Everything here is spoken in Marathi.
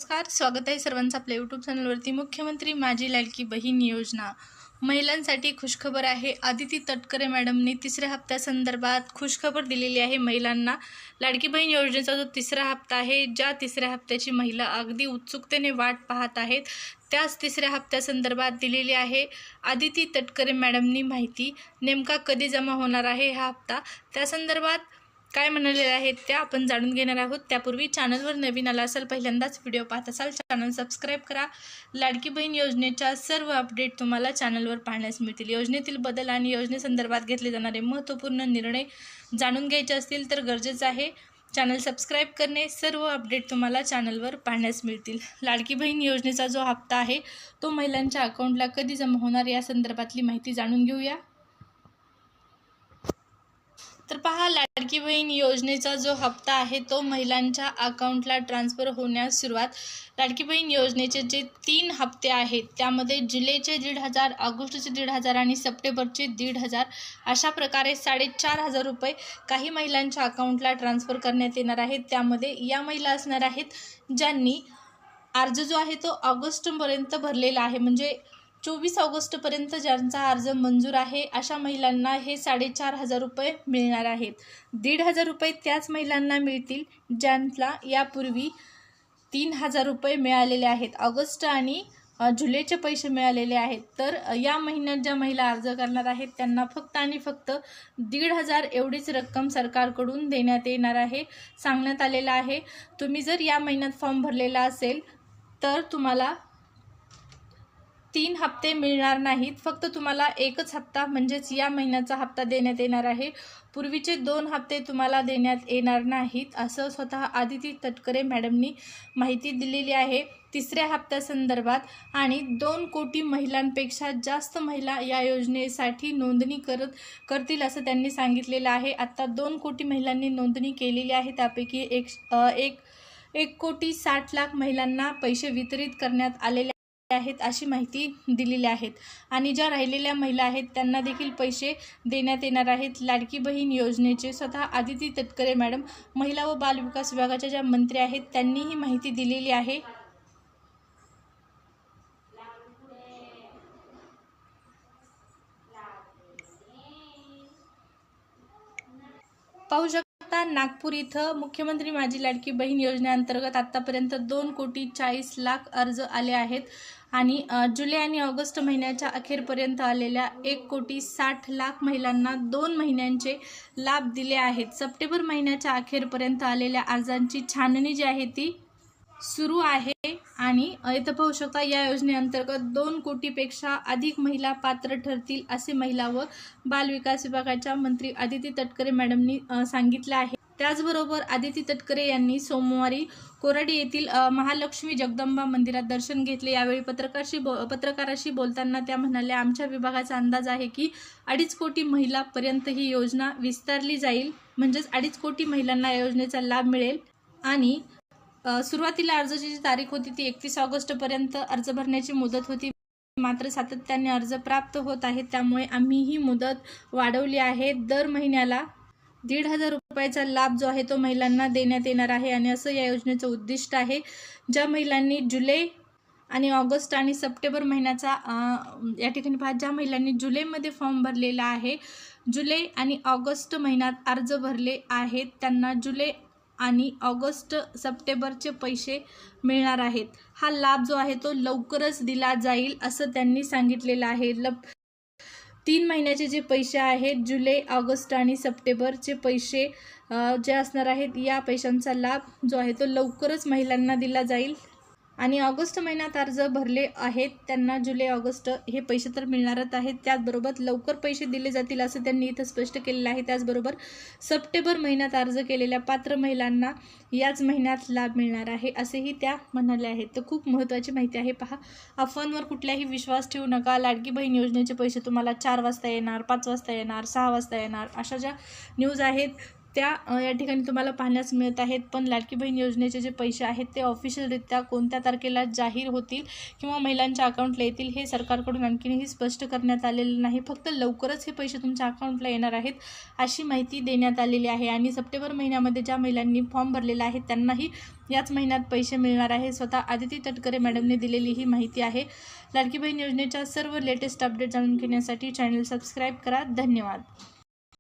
नमस्कार, स्वागत आहे सर्वांचं आपल्या यूट्यूब चॅनलवरती। मुख्यमंत्री माझी लाडकी बहीण योजना महिलांसाठी खुशखबर आहे। आदिती तटकरे मॅडमने तिसऱ्या हप्त्यासंदर्भात खुशखबर दिलेली आहे महिलांना। लाडकी बहीण योजनेचा जो तिसरा हप्ता आहे, ज्या तिसऱ्या हप्त्याची महिला अगदी उत्सुकतेने वाट पाहत आहेत, त्याच तिसऱ्या हप्त्यासंदर्भात दिलेली आहे आदिती तटकरे मॅडमनी माहिती। नेमका कधी जमा होणार आहे हा हप्ता, त्या संदर्भात काय म्हणालेले आहेत त्या आपण जाणून घेणार आहोत। त्यापूर्वी चॅनलवर नवीन आला असाल, पहिल्यांदाच व्हिडिओ पाहत असाल, चॅनल सबस्क्राइब करा। लाडकी बहीण योजनेच्या सर्व अपडेट तुम्हाला चॅनलवर पाहण्यास मिळतील। योजनेतील बदल आणि योजनेसंदर्भात घेतले जाणारे महत्त्वपूर्ण निर्णय जाणून घ्यायचे असतील तर गरजेचं आहे चॅनल सबस्क्राइब करणे। सर्व अपडेट तुम्हाला चॅनलवर पाहण्यास मिळतील। लाडकी बहीण योजनेचा जो हप्ता आहे तो महिलांच्या अकाउंटला कधी जमा होणार या संदर्भातली माहिती जाणून घेऊया। तर पहा, लाडकी बहीण योजनेचा जो हप्ता आहे तो महिलांच्या अकाउंटला ट्रान्सफर होण्यास सुरुवात। लाडकी बहीण योजनेचे जे 3 हप्ते आहेत त्यामध्ये जुलैचे 1,500, ऑगस्टचे 1,500 आणि सप्टेंबरचे 1,500 अशा प्रकारे 4,500 रुपये काही महिलांच्या अकाउंटला ट्रान्सफर करण्यात येणार आहेत। त्यामध्ये या महिला असणार आहेत ज्यांनी अर्ज जो आहे तो ऑगस्टपर्यंत भरलेला आहे, म्हणजे 24 ऑगस्टपर्यंत ज्यांचा अर्ज मंजूर आहे अशा महिलांना हे 4,500 रुपये मिळणार आहेत। 1,500 रुपये त्याच महिलांना मिळतील ज्यांना यापूर्वी 3,000 रुपये मिळालेले आहेत, ऑगस्ट आणि जुलैचे पैसे मिळालेले आहेत। तर या महिन्यात ज्या महिला अर्ज करणार आहेत त्यांना फक्त आणि फक्त 1,500 एवढीच रक्कम सरकारकडून देण्यात येणार आहे, सांगण्यात आलेलं आहे। तुम्ही जर या महिन्यात फॉर्म भरलेला असेल तर तुम्हाला 3 हप्ते मिळणार नाहीत, फक्त तुम्हाला एकच हप्ता म्हणजेच या महिन्याचा हप्ता देण्यात येणार आहे। पूर्वीचे 2 हप्ते तुम्हाला देण्यात येणार नाहीत, असं स्वतः आदिती तटकरे मॅडमनी माहिती दिलेली आहे तिसऱ्या हप्त्यासंदर्भात। आणि 2 कोटी महिलांपेक्षा जास्त महिला या योजनेसाठी नोंदणी करतील असं त्यांनी सांगितलेलं आहे। आता 2 कोटी महिलांनी नोंदणी केलेली आहे, त्यापैकी 1,60,00,000 महिलांना पैसे वितरित करण्यात आलेले आहेत अशी माहिती दिलेली आहेत। आणि ज्या राहिलेल्या महिला आहेत त्यांना देखील पैसे देण्यात येणार आहेत। लाडकी बहीण योजनेचे स्वतः आदिती तटकरे मॅडम महिला व बाल विकास विभागाच्या ज्या मंत्री आहेत त्यांनी ही माहिती दिलेली आहे। पाहू शकता, नागपूर इथं मुख्यमंत्री माझी लाडकी बहीण योजनेअंतर्गत आतापर्यंत 2,40,40,00,000 अर्ज आले आहेत। आणि जुलै आणि ऑगस्ट महिन्याच्या अखेरपर्यंत आलेल्या 1,60,00,000 महिलांना 2 महिन्यांचे लाभ दिले आहेत। सप्टेंबर महिन्याच्या अखेरपर्यंत आलेल्या अर्जांची छाननी जी आहे ती सुरू आहे। आणि इथं पाहू शकता, या योजनेअंतर्गत 2 कोटीपेक्षा अधिक महिला पात्र ठरतील असे महिला व बाल विकास विभागाच्या मंत्री आदिती तटकरे मॅडमनी सांगितले आहे। त्याचबरोबर आदिती तटकरे यांनी सोमवारी कोराडी येथील महालक्ष्मी जगदंबा मंदिरात दर्शन घेतले। यावेळी पत्रकाराशी बोलताना त्या म्हणाल्या, आमच्या विभागाचा अंदाज आहे की 2.5 कोटी महिलांपर्यंत ही योजना विस्तारली जाईल, म्हणजेच 2.5 कोटी महिलांना या योजनेचा लाभ मिळेल। आणि सुरुवातीला अर्जाची जी तारीख होती ती 31 ऑगस्टपर्यंत अर्ज भरण्याची मुदत होती, मात्र सातत्याने अर्ज प्राप्त होत आहेत, त्यामुळे आम्ही ही मुदत वाढवली आहे। दर महिन्याला 1,500 रुपयाचा लाभ जो आहे तो महिलांना देण्यात येणार आहे आणि असं या योजनेचं उद्दिष्ट आहे। ज्या महिलांनी जुलै आणि ऑगस्ट आणि सप्टेंबर महिन्याचा या ठिकाणी पहा, ज्या महिलांनी जुलैमध्ये फॉर्म भरलेला आहे, जुलै आणि ऑगस्ट महिन्यात अर्ज भरले आहेत, त्यांना जुलै आणि ऑगस्ट सप्टेंबरचे पैसे मिळणार आहेत। हा लाभ जो आहे तो लवकरच दिला जाईल असं त्यांनी सांगितलेलं आहे। 3 महिन्याचे जे पैसे आहेत, जुलै, ऑगस्ट आणि सप्टेंबरचे पैसे जे असणार आहेत, या पैशांचा लाभ जो आहे तो लवकरच महिलांना दिला जाईल। आणि ऑगस्ट महिन्यात अर्ज भरले आहेत त्यांना जुलै ऑगस्ट हे पैसे तर मिळणारच आहेत, त्याचबरोबर लवकर पैसे दिले जातील असं त्यांनी इथं स्पष्ट केलेलं आहे। त्याचबरोबर सप्टेंबर महिन्यात अर्ज केलेल्या पात्र महिलांना याच महिन्यात लाभ मिळणार आहे असेही त्या म्हणाल्या आहेत। तर खूप महत्त्वाची माहिती आहे। पहा, अफवांवर कुठलाही विश्वास ठेवू नका। लाडकी बहीण योजनेचे पैसे तुम्हाला 4 वाजता येणार, 5 वाजता येणार, 6 वाजता येणार, अशा ज्या न्यूज आहेत त्या या ठिकाणी तुम्हाला पाहण्यास मिळत आहेत। पण लाडकी बहीण योजनेचे जे पैसे आहेत ते ऑफिशियलरित्या कोणत्या तारखेला जाहीर होतील किंवा महिलांच्या अकाउंटला येतील हे सरकारकडून आणखीनही स्पष्ट करण्यात आलेलं नाही। फक्त लवकरच हे पैसे तुमच्या अकाउंटला येणार आहेत अशी माहिती देण्यात आलेली आहे। आणि सप्टेंबर महिन्यामध्ये ज्या महिलांनी फॉर्म भरलेला आहे त्यांनाही याच महिन्यात पैसे मिळणार आहे। स्वतः आदिती तटकरे मॅडमने दिलेली ही माहिती आहे। लाडकी बहीण योजनेच्या सर्व लेटेस्ट अपडेट जाणून घेण्यासाठी चॅनल सबस्क्राईब करा। धन्यवाद।